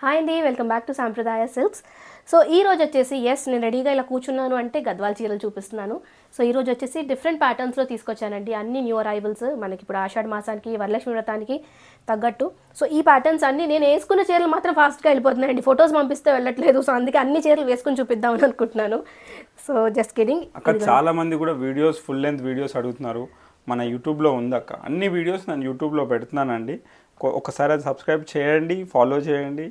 Hi అండి, welcome back to సాంప్రదాయ silks. So ఈ రోజు వచ్చేసి నేను రెడీగా ఇలా కూర్చున్నాను అంటే గద్వాల్ చీరలు చూపిస్తున్నాను. సో ఈ రోజు వచ్చేసి డిఫరెంట్ ప్యాటర్న్స్లో తీసుకొచ్చానండి. అన్ని న్యూ అరైవల్స్ మనకి ఇప్పుడు ఆషాఢ మాసానికి వరలక్ష్మి వ్రతానికి తగ్గట్టు. సో ఈ ప్యాటర్న్స్ అన్ని నేను వేసుకున్న చీరలు మాత్రం ఫాస్ట్గా వెళ్ళిపోతున్నాయండి. ఫొటోస్ పంపిస్తే వెళ్ళట్లేదు. సో అందుకే అన్ని చీరలు వేసుకుని చూపిద్దామని అనుకుంటున్నాను. So just kidding. అక్కడ చాలా మంది కూడా వీడియోస్ ఫుల్ లెంత్ వీడియోస్ అడుగుతున్నారు. మన యూట్యూబ్లో ఉంది అక్క, అన్ని వీడియోస్ నేను యూట్యూబ్లో పెడుతున్నానండి. ఒకసారి అది సబ్స్క్రైబ్ చేయండి, ఫాలో చేయండి,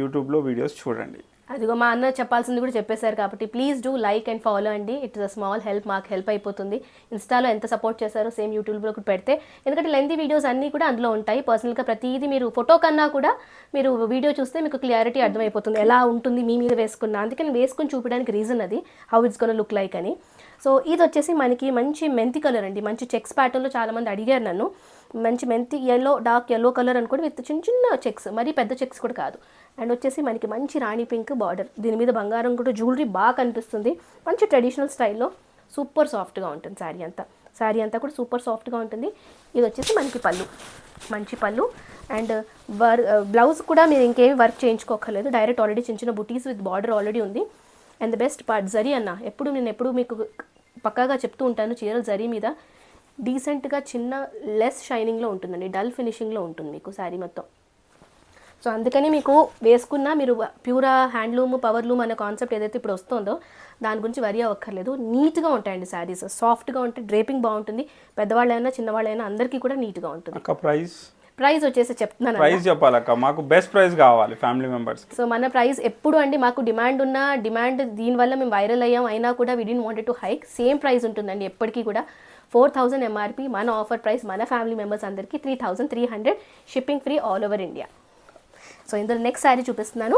యూట్యూబ్లో వీడియోస్ చూడండి. అదిగో మా అన్న చెప్పాల్సింది కూడా చెప్పేశారు కాబట్టి please do like and follow అండి. It is a small help, మాకు హెల్ప్ అయిపోతుంది. ఇన్స్టాలో ఎంత సపోర్ట్ చేశారో సేమ్ యూట్యూబ్లో కూడా పెడితే, ఎందుకంటే లెంతీ వీడియోస్ అన్నీ కూడా అందులో ఉంటాయి. పర్సనల్గా ప్రతిదీ మీరు ఫోటో కన్నా కూడా మీరు వీడియో చూస్తే మీకు క్లారిటీ అర్థమైపోతుంది ఎలా ఉంటుంది మీ మీద వేసుకున్న. అందుకే నేను వేసుకుని చూపించడానికి రీజన్ అది, how it's gonna look like అని. సో ఇది వచ్చేసి మనకి మంచి మెంతి కలర్ అండి. మంచి చెక్స్ ప్యాటర్న్లో చాలామంది అడిగారు నన్ను. మంచి మెంతి ఎల్లో, డార్క్ ఎల్లో కలర్ అనుకోండి, విత్ చిన్న చిన్న చెక్స్, మరీ పెద్ద చెక్స్ కూడా కాదు. అండ్ వచ్చేసి మనకి మంచి రాణి పింక్ బార్డర్, దీని మీద బంగారం కూడా జ్యువెలరీ బాగా కనిపిస్తుంది. మంచి ట్రెడిషనల్ స్టైల్లో సూపర్ సాఫ్ట్గా ఉంటుంది శారీ అంతా కూడా సూపర్ సాఫ్ట్గా ఉంటుంది. ఇది వచ్చేసి మనకి పళ్ళు, మంచి పళ్ళు. అండ్ బ్లౌజ్ కూడా మీరు ఇంకేమి వర్క్ చేయించుకోకర్లేదు, డైరెక్ట్ ఆల్రెడీ చిన్న చిన్న బుటీస్ విత్ బార్డర్ ఆల్రెడీ ఉంది. And the best part zari అన్న, నేను ఎప్పుడు మీకు పక్కాగా చెప్తూ ఉంటాను, చీరలు జరీ మీద డీసెంట్గా చిన్న లెస్ షైనింగ్లో ఉంటుందండి, డల్ ఫినిషింగ్లో ఉంటుంది మీకు శారీ మొత్తం. సో అందుకని మీకు వేసుకున్నా మీరు ప్యూరా హ్యాండ్లూమ్ పవర్లూమ్ అనే కాన్సెప్ట్ ఏదైతే ఇప్పుడు వస్తుందో దాని గురించి వరి అవ్వక్కర్లేదు. నీట్గా ఉంటాయండి శారీస్, సాఫ్ట్గా ఉంటాయి, డ్రేపింగ్ బాగుంటుంది. పెద్దవాళ్ళైనా చిన్నవాళ్ళైనా అందరికీ కూడా నీట్గా ఉంటుంది. ప్రైస్ వచ్చేసి చెప్తున్నాను, ప్రైస్ చెప్పాలక్క, మాకు బెస్ట్ ప్రైస్ కావాలి ఫ్యామిలీ మెంబర్స్. సో మన ప్రైస్ ఎప్పుడు అండి, మాకు డిమాండ్ దీనివల్ల మేము వైరల్ అయ్యాం, అయినా కూడా we didn't wanted to hike. Same price ఉంటుందండి ఎప్పటికీ కూడా. 4000 ఎంఆర్పి, మన ఆఫర్ ప్రైస్ మన ఫ్యామిలీ మెంబర్స్ అందరికీ 3300, shipping free all over India. So ఇందులో నెక్స్ట్ శారీ చూపిస్తున్నాను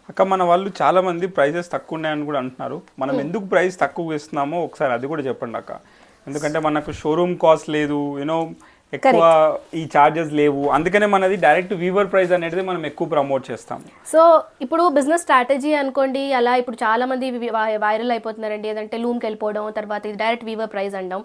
అక్క. మన వాళ్ళు చాలా మంది ప్రైజెస్ తక్కువ ఉన్నాయని కూడా అంటున్నారు. మనం ఎందుకు ప్రైస్ తక్కువ ఇస్తున్నామో ఒకసారి అది కూడా చెప్పండి అక్క. ఎందుకంటే మనకు షోరూమ్ కాస్ట్ లేదు, యూనో ఎక్కువ ఈ చార్జెస్ లేవు, అందుకనే మనది డైరెక్ట్ వీవర్ ప్రైస్ అనేది మనం ఎక్కువ ప్రమోట్ చేస్తాం. సో ఇప్పుడు బిజినెస్ స్ట్రాటజీ అనుకోండి, అలా ఇప్పుడు చాలా మంది వైరల్ అయిపోతున్నారండి. ఏదంటే లూమ్కి వెళ్ళిపోవడం, తర్వాత ఇది డైరెక్ట్ వీవర్ ప్రైస్ అనడం.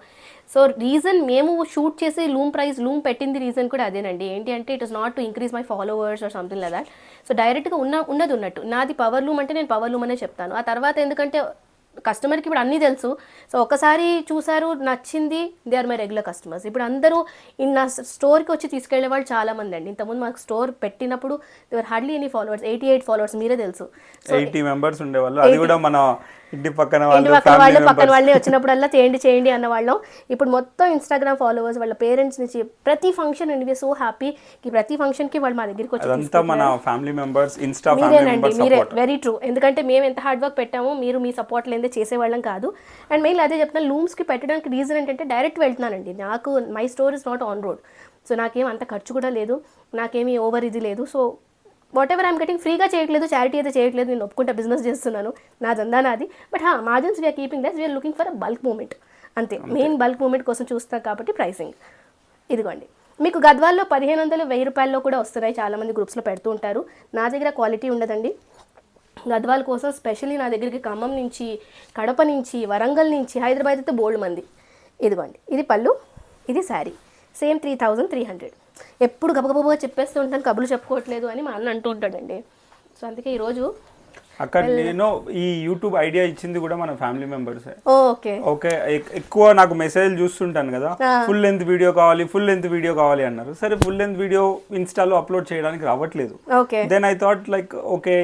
సో రీజన్ మేము షూట్ చేసి లూమ్ పెట్టింది రీజన్ కూడా అదేనండి. ఏంటి అంటే it is not to increase my followers or something like that. So డైరెక్ట్గా ఉన్నది ఉన్నట్టు నాది పవర్ లూమ్ అంటే నేను పవర్ లూమ్ అనే చెప్తాను. ఆ తర్వాత ఎందుకంటే కస్టమర్కి ఇప్పుడు అన్నీ తెలుసు. సో ఒకసారి చూసారు, నచ్చింది, they are my regular customers. ఇప్పుడు అందరూ నా స్టోర్కి వచ్చి తీసుకెళ్లే వాళ్ళు చాలామంది అండి. ఇంతకుముందు మాకు స్టోర్ పెట్టినప్పుడు దేవర్ హార్డ్లీ ఎనీ ఫాలోవర్స్, 88 ఫాలోవర్స్, మీరే తెలుసు. 80 మెంబర్స్ ఉండేవాళ్ళు. అది కూడా మన ఇంటి పక్కన పక్కన వాళ్ళే వచ్చినప్పుడల్లా చేయండి అన్న వాళ్ళం. ఇప్పుడు మొత్తం ఇన్స్టాగ్రామ్ ఫాలోవర్స్, వాళ్ళ పేరెంట్స్ నుంచి ప్రతి ఫంక్షన్ అండి, సో హ్యాపీ. ప్రతి ఫంక్షన్కి వాళ్ళు మా దగ్గరికి వచ్చి మీరే వెరీ ట్రూ. ఎందుకంటే మేము ఎంత హార్డ్ వర్క్ పెట్టామో మీరు మీ సపోర్ట్ లేదే చేసేవాళ్ళం కాదు. అండ్ మెయిన్ అదే చెప్తాను, లూమ్స్కి పెట్టడానికి రీజన్ ఏంటంటే డైరెక్ట్ వెళ్తున్నానండి. నాకు my store is not on road. So నాకేం అంత ఖర్చు కూడా లేదు, నాకేమీ ఓవర్ ఇది లేదు. So what ever I'm getting ఫ్రీగా చేయట్లేదు, చారిటీ అయితే చేయట్లేదు, నేను ఒప్పుకుంటే బిజినెస్ చేస్తున్నాను, నాదందా నాది. But margins we are keeping less, we are looking for a bulk moment అంతే. మెయిన్ బల్క్ మూమెంట్ కోసం చూస్తాం కాబట్టి ప్రైసింగ్ ఇదిగోండి. మీకు గద్వాల్లో 1500, 1000 రూపాయల్లో కూడా వస్తున్నాయి, చాలామంది గ్రూప్స్లో పెడుతూ ఉంటారు. నా దగ్గర క్వాలిటీ ఉండదండి. గద్వాల్ కోసం స్పెషల్లీ నా దగ్గరికి ఖమ్మం నుంచి, కడప నుంచి, వరంగల్ నుంచి, హైదరాబాద్ అయితే బోల్డ్ మంది. ఇదిగోండి, ఇది పళ్ళు, ఇది శారీ, సేమ్ 3300. ఎప్పుడు గబగబా చెప్పేస్తూ ఉంటాను, కబులు చెప్పుకోవట్లేదు అని మా అన్న అంటూ ఉంటాడండి. సో అందుకే ఈరోజు అక్కడ నేను ఈ యూట్యూబ్ ఐడియా ఇచ్చింది కూడా మన ఫ్యామిలీ మెంబర్స్. ఓకే, ఎక్కువ నాకు మెసేజ్ చూస్తుంటాను కదా, ఫుల్ లెంత్ వీడియో కావాలి అన్నారు. సరే, ఫుల్ లెంత్ వీడియో ఇన్స్టాలో అప్లోడ్ చేయడానికి రావట్లేదు. Then I thought like okay,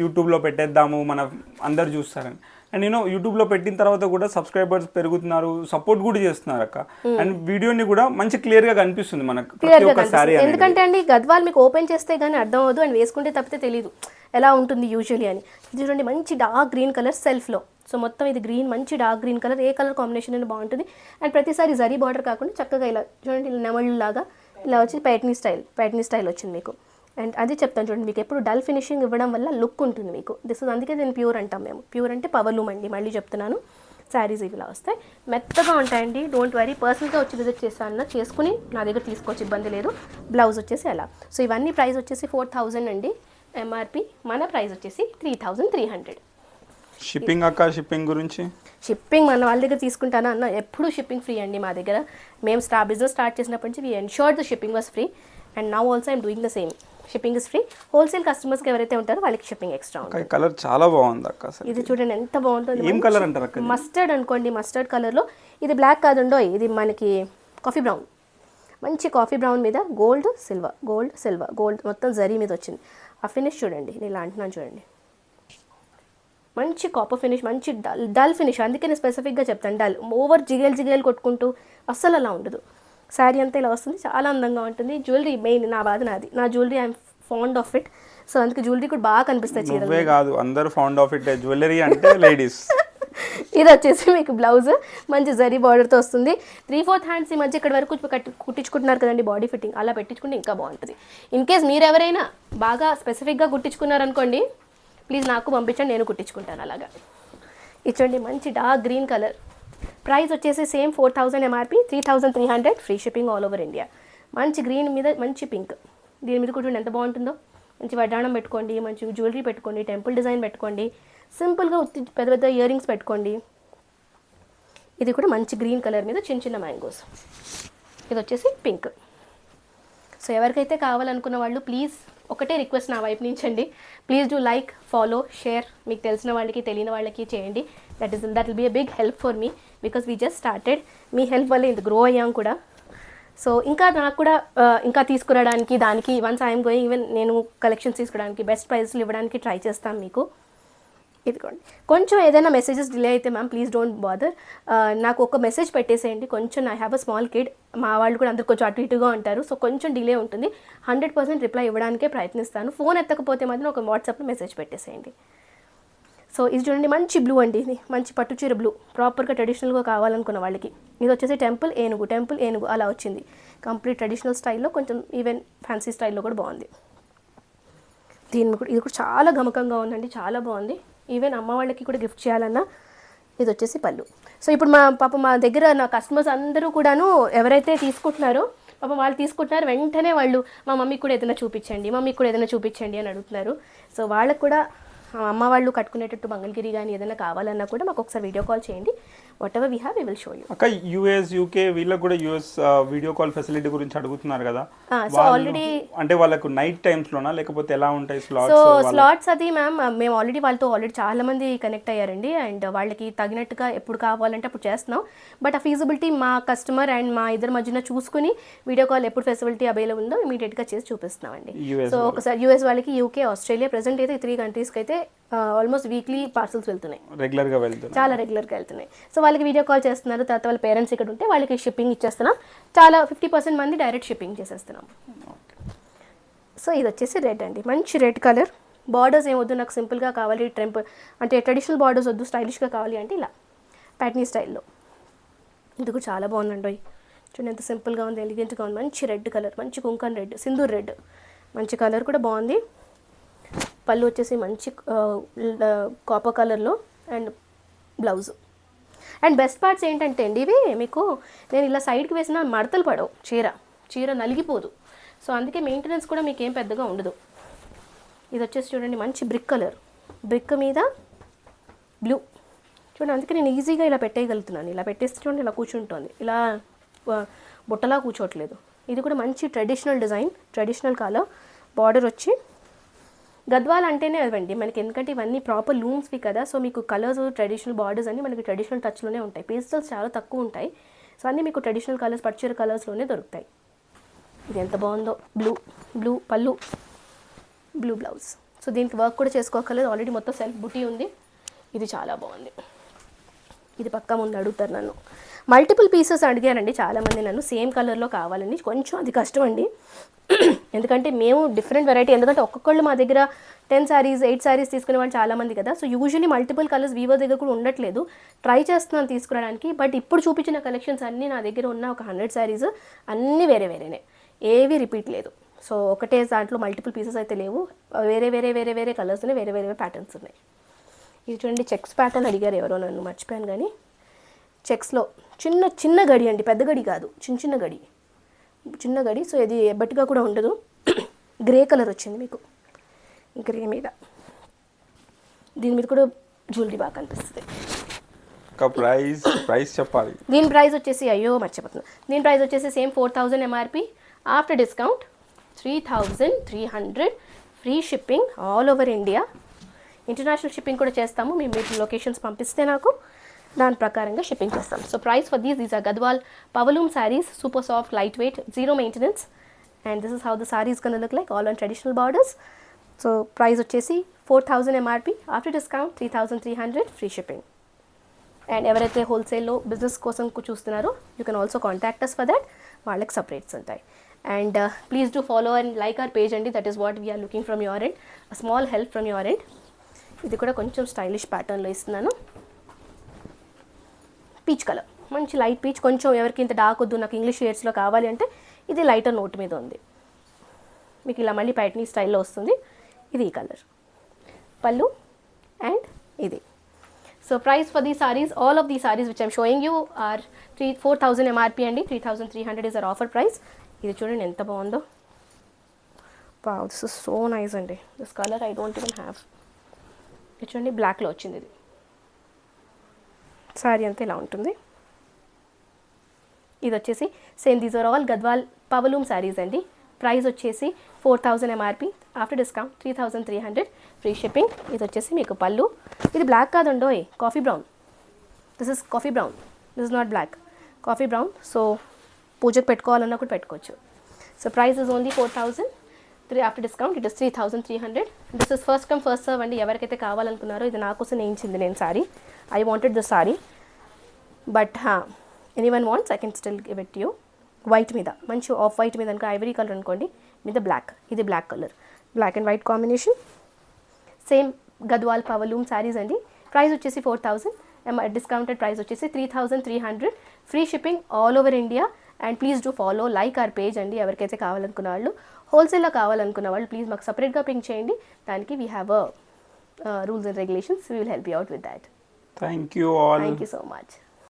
యూట్యూబ్లో పెట్టేద్దాము, మన అందరు చూస్తారని. అండ్ యూట్యూబ్లో పెట్టిన తర్వాత కూడా సబ్స్క్రైబర్స్ పెరుగుతున్నారు, సపోర్ట్ కూడా చేస్తున్నారు అక్క. అండ్ వీడియోని కూడా మంచి క్లియర్గా కనిపిస్తుంది మనకు. ఎందుకంటే అండి గద్వాల్ మీకు ఓపెన్ చేస్తే కానీ అర్థం అవ్వదు, అండ్ వేసుకుంటే తప్పితే తెలియదు ఎలా ఉంటుంది యూజువలీ అని. ఇది చూడండి, మంచి డార్క్ గ్రీన్ కలర్ సెల్ఫ్లో. సో మొత్తం ఇది గ్రీన్, మంచి డార్క్ గ్రీన్ కలర్, ఏ కలర్ కాంబినేషన్ అయినా బాగుంటుంది. అండ్ ప్రతిసారి జరీ బార్డర్ కాకుండా చక్కగా ఇలా చూడండి, ఇలా నెమళ్ళు లాగా ఇలా వచ్చి ప్యాటర్నీ స్టైల్ వచ్చింది మీకు. అండ్ అది చెప్తాను చూడండి, మీకు ఎప్పుడు డల్ ఫినిషింగ్ ఇవ్వడం వల్ల లుక్ ఉంటుంది మీకు. అందుకే దీన్ని ప్యూర్ అంటాం మేము. ప్యూర్ అంటే పవర్ లూమ్ అండి, మళ్ళీ చెప్తున్నాను. శారీస్ ఇవిలా వస్తాయి, మెత్తగా ఉంటాయండి. డోంట్ వరీ, పర్సనల్గా వచ్చి విజిట్ చేస్తాను, చేసుకుని నా దగ్గర తీసుకోవచ్చు, ఇబ్బంది లేదు. బ్లౌజ్ వచ్చేసి అలా. సో ఇవన్నీ ప్రైస్ వచ్చేసి 4000 అండి ఎంఆర్పి, మన ప్రైస్ వచ్చేసి 3300. షిప్పింగ్ అక్క, షిప్పింగ్ గురించి షిప్పింగ్ మన వాళ్ళ దగ్గర తీసుకుంటానా అన్న, ఎప్పుడు షిప్పింగ్ ఫ్రీ అండి మా దగ్గర. మేము బిజినెస్ స్టార్ట్ చేసినప్పటి నుంచి we ensured the shipping was free, and now also I'm doing the same. Shipping is free. Wholesale కస్టమర్స్కి ఎవరైతే ఉంటారో వాళ్ళకి షిప్పింగ్ ఎక్స్ట్రా ఉంటుంది. కలర్ చాలా బాగుంది అక్క అసలు. ఇది చూడండి ఎంత బాగుంటుంది. ఏం కలర్ అంటారు అక్క? మస్టర్డ్ అనుకోండి, మస్టర్డ్ కలర్లో. ఇది బ్లాక్ కాదుండో, ఇది మనకి కాఫీ బ్రౌన్, మంచి కాఫీ బ్రౌన్ మీద గోల్డ్ సిల్వర్ గోల్డ్ మొత్తం జరీ మీద వచ్చింది. ఆ ఫినిష్ చూడండి, నేను ఇలా అంటున్నాను చూడండి, మంచి కాపర్ ఫినిష్, మంచి డల్ ఫినిష్. అందుకే నేను స్పెసిఫిక్గా చెప్తాను డల్. ఓవర్ జిగేలు కొట్టుకుంటూ అస్సలు అలా ఉండదు. శారీ అంతా ఇలా వస్తుంది, చాలా అందంగా ఉంటుంది. జ్యువెలరీ మెయిన్ నా బాధ నాది, నా jewellery I'm fond of it. So అందుకే జ్యువెలరీ కూడా బాగా కనిపిస్తాయి చీరలు. నువ్వే కాదు అందరూ ఫాండ్ ఆఫ్ ఇట్, జ్యువెలరీ అంటే లేడీస్. ఇది వచ్చేసి మీకు బ్లౌజ్ మంచి జరీ బార్డర్తో వస్తుంది. 3/4 హ్యాండ్స్ ఈ మధ్య ఇక్కడ వరకు కుట్టించుకుంటున్నారు కదండి బాడీ ఫిట్టింగ్, అలా పెట్టించుకుంటే ఇంకా బాగుంటుంది. ఇన్ కేస్ మీరు ఎవరైనా బాగా స్పెసిఫిక్గా కుట్టించుకున్నారనుకోండి, ప్లీజ్ నాకు పంపించండి, నేను కుట్టించుకుంటాను అలాగా. ఇచ్చండి మంచి డార్క్ గ్రీన్ కలర్. ప్రైస్ వచ్చేసి same 4000 MRP, 3300 free shipping all over India. మంచి గ్రీన్ మీద మంచి పింక్, దీని మీద కూడా ఎంత బాగుంటుందో. మంచి వడ్డాణం పెట్టుకోండి, మంచి జ్యువెలరీ పెట్టుకోండి, టెంపుల్ డిజైన్ పెట్టుకోండి, సింపుల్గా పెద్ద పెద్ద ఇయర్ రింగ్స్ పెట్టుకోండి. ఇది కూడా మంచి గ్రీన్ కలర్ మీద చిన్న చిన్న మ్యాంగోస్. ఇది వచ్చేసి పింక్. సో ఎవరికైతే కావాలనుకున్న వాళ్ళు ప్లీజ్ ఒకటే రిక్వెస్ట్ నా వైపు నుంచి అండి, please do like, follow, share. మీకు తెలిసిన వాళ్ళకి తెలియని వాళ్ళకి చేయండి. That will be a big help for me, because we just started. మీ హెల్ప్ వల్ల ఇంత గ్రో అయ్యాం కూడా. సో ఇంకా నాకు కూడా ఇంకా తీసుకురావడానికి, దానికి వన్స్ ఐఎమ్ గోయింగ్, ఈవెన్ నేను కలెక్షన్స్ తీసుకోవడానికి, బెస్ట్ ప్రైస్లు ఇవ్వడానికి ట్రై చేస్తాను మీకు. ఇదిగోండి, కొంచెం ఏదైనా మెసేజెస్ డిలే అయితే మ్యామ్ ప్లీజ్ డోంట్ బాదర్, నాకు ఒక మెసేజ్ పెట్టేసేయండి. కొంచెం I have a small kid, మా వాళ్ళు కూడా అందరు కొంచెం అటు ఇటుగా ఉంటారు. సో కొంచెం డిలే ఉంటుంది. 100% రిప్లై ఇవ్వడానికే ప్రయత్నిస్తాను. ఫోన్ ఎత్తకపోతే మాత్రం ఒక వాట్సాప్లో మెసేజ్ పెట్టేసేయండి. సో ఇది చూడండి మంచి బ్లూ అండి, ఇది మంచి పట్టుచీర బ్లూ, ప్రాపర్గా ట్రెడిషనల్గా కావాలనుకున్న వాళ్ళకి. ఇది వచ్చేసి టెంపుల్ ఏనుగు అలా వచ్చింది. కంప్లీట్ ట్రెడిషనల్ స్టైల్లో, కొంచెం ఈవెన్ ఫ్యాన్సీ స్టైల్లో కూడా బాగుంది. ఇది కూడా చాలా గమకంగా ఉందండి, చాలా బాగుంది. ఈవెన్ అమ్మ వాళ్ళకి కూడా గిఫ్ట్ చేయాలన్నా. ఇది వచ్చేసి పళ్ళు. సో ఇప్పుడు మా దగ్గర నా కస్టమర్స్ అందరూ కూడాను ఎవరైతే తీసుకుంటున్నారో వాళ్ళు తీసుకుంటున్నారు, వెంటనే వాళ్ళు మా మమ్మీకి కూడా ఏదైనా చూపించండి అని అడుగుతున్నారు. సో వాళ్ళకు కూడా అమ్మ వాళ్ళు కట్టుకునేటట్టు మంగళగిరి కానీ ఏదైనా కావాలన్నా కూడా మాకు ఒకసారి వీడియో కాల్ చేయండి. Whatever we have we will show you. అక్క యూఎస్ యూకే వీళ్ళకి కూడా యూఎస్ వీడియో కాల్ ఫెసిలిటీ గురించి అడుగుతున్నారు కదా. సో ఆల్రెడీ అంటే వాళ్ళకు నైట్ టైమ్స్ లోనా లేకపోతే ఎలా ఉంటాయి స్లాట్స్? సో స్లాట్స్ అది మ్యామ్ మేము వాళ్ళతో ఆల్రెడీ చాలా మంది కనెక్ట్ అయ్యారండి. అండ్ వాళ్ళకి తగినట్టుగా ఎప్పుడు కావాలంటే అప్పుడు చేస్తున్నాం. బట్ ఆ ఫీజిబిలిటీ మా కస్టమర్ అండ్ మా ఇద్దరి మధ్యన చూసుకుని వీడియో కాల్ ఎప్పుడు ఫెసిలిటీ అవైలబుల్ ఉందో ఇమీడియట్గా చేసి చూపిస్తున్నామండి. సో ఒకసారి యూఎస్ వాళ్ళకి, యూకే, ఆస్ట్రేలియా, ప్రెసెంట్ అయితే 3 కంట్రీస్కి అయితే ఆల్మోస్ట్ వీక్లీ పార్సల్స్ వెళ్తున్నాయి, చాలా రెగ్యులర్గా వెళ్తున్నాయి. సో వాళ్ళకి వీడియో కాల్ చేస్తున్నారు. తర్వాత వాళ్ళ పేరెంట్స్ ఇక్కడ ఉంటే వాళ్ళకి షిప్పింగ్ ఇచ్చేస్తున్నాం. చాలా 50% మంది డైరెక్ట్ షిప్పింగ్ చేసేస్తున్నాం. సో ఇది వచ్చేసి రెడ్ అండి, మంచి రెడ్ కలర్. బార్డర్స్ ఏమొద్దు, నాకు సింపుల్గా కావాలి, అంటే ట్రెడిషనల్ బార్డర్స్ వద్దు, స్టైలిష్గా కావాలి అంటే ఇలా ప్యాట్నీ స్టైల్లో. ఇది కూడా చాలా బాగుందండి. చూడండి ఎంత సింపుల్గా ఉంది, ఎలిగెంట్గా ఉంది. మంచి రెడ్ కలర్, మంచి కుంకన్ రెడ్, సింధూర్ రెడ్, మంచి కలర్ కూడా బాగుంది. పళ్ళు వచ్చేసి మంచి కాపర్ కలర్లో and blouse. And best parts ఏంటంటే అండి, ఇవి మీకు నేను ఇలా సైడ్కి వేసిన మడతలు పడవు, చీర నలిగిపోదు. సో అందుకే మెయింటెనెన్స్ కూడా మీకు ఏం పెద్దగా ఉండదు. ఇది వచ్చేసి చూడండి మంచి బ్రిక్ కలర్, బ్రిక్ మీద బ్లూ. చూడండి అందుకే నేను ఈజీగా ఇలా పెట్టేయగలుగుతున్నాను. ఇలా పెట్టేస్తే చూడండి ఇలా కూర్చుంటుంది, ఇలా బుట్టలా కూర్చోట్లేదు. ఇది కూడా మంచి traditional design, traditional colour. Border వచ్చి గద్వాల్ అంటేనే అవండి మనకి, ఎందుకంటే ఇవన్నీ ప్రాపర్ లూమ్స్వి కదా. సో మీకు కలర్స్, ట్రెడిషనల్ బార్డర్స్ అన్నీ మనకి ట్రెడిషనల్ టచ్లోనే ఉంటాయి. పేస్టల్స్ చాలా తక్కువ ఉంటాయి. సో అన్నీ మీకు ట్రెడిషనల్ కలర్స్, పట్టుచీర కలర్స్లోనే దొరుకుతాయి. ఇది ఎంత బాగుందో, బ్లూ పళ్ళు, బ్లూ బ్లౌజ్. సో దీనికి వర్క్ కూడా చేసుకోకలేదు, ఆల్రెడీ మొత్తం సెల్ఫ్ బుటీ ఉంది. ఇది చాలా బాగుంది. ఇది పక్కా ముందు అడుగుతారు నన్ను. మల్టిపుల్ పీసెస్ అడిగారండి చాలామంది నన్ను, సేమ్ కలర్లో కావాలండి. కొంచెం అది కష్టం అండి, ఎందుకంటే మేము డిఫరెంట్ వెరైటీ, ఎందుకంటే ఒక్కొక్కళ్ళు మా దగ్గర 10 sarees 8 sarees తీసుకునే వాళ్ళు చాలామంది కదా. So usually multiple colours weaver దగ్గర కూడా ఉండట్లేదు. ట్రై చేస్తున్నాను తీసుకురావడానికి. బట్ ఇప్పుడు చూపించిన కలెక్షన్స్ అన్నీ నా దగ్గర ఉన్న ఒక 100 sarees అన్నీ వేరేనే, ఏవి రిపీట్ లేదు. సో ఒకటే దాంట్లో మల్టిపుల్ పీసెస్ అయితే లేవు, వేరే కలర్స్ ఉన్నాయి, వేరే ప్యాటర్న్స్ ఉన్నాయి. ఇది చూడండి చెక్స్ ప్యాటర్న్ అడిగారు ఎవరో నన్ను, మర్చిపోయాను కానీ చెక్స్లో చిన్న గడి అండి, పెద్ద గడి కాదు, చిన్న గడి. సో ఇది ఎబ్బటిగా కూడా ఉండదు. గ్రే కలర్ వచ్చింది మీకు, గ్రే మీద. దీని మీద కూడా జ్యువెలరీ బాగా కనిపిస్తుంది. ప్రైస్ చెప్పాలి. దీని ప్రైస్ వచ్చేసి మర్చిపోతున్నా. దీని ప్రైస్ వచ్చేసి same 4000 MRP, after discount 3300 free shipping all over India. International shipping కూడా చేస్తాము. మీరు లొకేషన్స్ పంపిస్తే నాకు దాని ప్రకారంగా షిప్పింగ్ చేస్తాం. So price for these are Gadwal powerloom saris, super soft, light weight, zero maintenance. And this is how the saris గonna look like, all on traditional borders. So price వచ్చేసి 4000 MRP, after discount 3300 free shipping. And ఎవరైతే హోల్సేల్లో business కోసం చూస్తున్నారో you can also contact us for that, వాళ్ళకి separates ఉంటాయి. And please do follow and like our page అండి. That is what we are looking from your end, a small help from your end. ఇది కూడా కొంచెం stylish ప్యాటర్న్లో ఇస్తున్నాను. Peach colour, మంచి light peach. కొంచెం ఎవరికి ఇంత డార్క్ వద్దు, నాకు ఇంగ్లీష్ షేడ్స్లో కావాలి అంటే ఇది లైటర్ నోట్ మీద ఉంది. మీకు ఇలా మళ్ళీ పైట్నీ స్టైల్లో వస్తుంది. ఇది ఈ కలర్ పళ్ళు అండ్ ఇది. So price for these saris, all of the saris which I'm showing you are 4000 MRP అండి. 3300 ఈజ్ అవర్ ఆఫర్ ప్రైస్. ఇది చూడండి ఎంత బాగుందో. Wow, this is so nice అండి. This colour I don't even have. ఇది చూడండి బ్లాక్లో వచ్చింది. ఇది సారీ అంతా ఇలా ఉంటుంది. ఇది వచ్చేసి same, these are all Gadwal powerloom saris అండి. ప్రైస్ వచ్చేసి 4000 MRP, after discount 3300 free shipping. ఇది వచ్చేసి మీకు పళ్ళు. ఇది బ్లాక్ కాదండో, coffee brown. This is coffee brown, this is not black, coffee brown. So పూజకు పెట్టుకోవాలన్నా కూడా పెట్టుకోవచ్చు. So price is only 4000, after discount it is 3300. This is first come first serve అండి. ఎవరికైతే కావాలనుకున్నారో ఇది నా కోసం వేయించింది నేను sorry. I wanted the sorry, but anyone wants I can still give it you. White మీద, మంచి ఆఫ్ వైట్ మీద అనుకో, ఐవరీ కలర్ అనుకోండి, మీద బ్లాక్. ఇది black colour, black and white combination. Same Gadwal powerloom saris అండి. ప్రైస్ వచ్చేసి 4000, డిస్కౌంటెడ్ ప్రైస్ వచ్చేసి 3300 free shipping all over India. And please do follow, like our page అండి. ఎవరికైతే కావాలనుకున్న వాళ్ళు, హోల్సేల్లో కావాలనుకున్న వాళ్ళు ప్లీజ్ మాకు సపరేట్గా పింక్ చేయండి. దానికి we have rules and regulations. We will help you out with that. Thank you all. Thank you so much.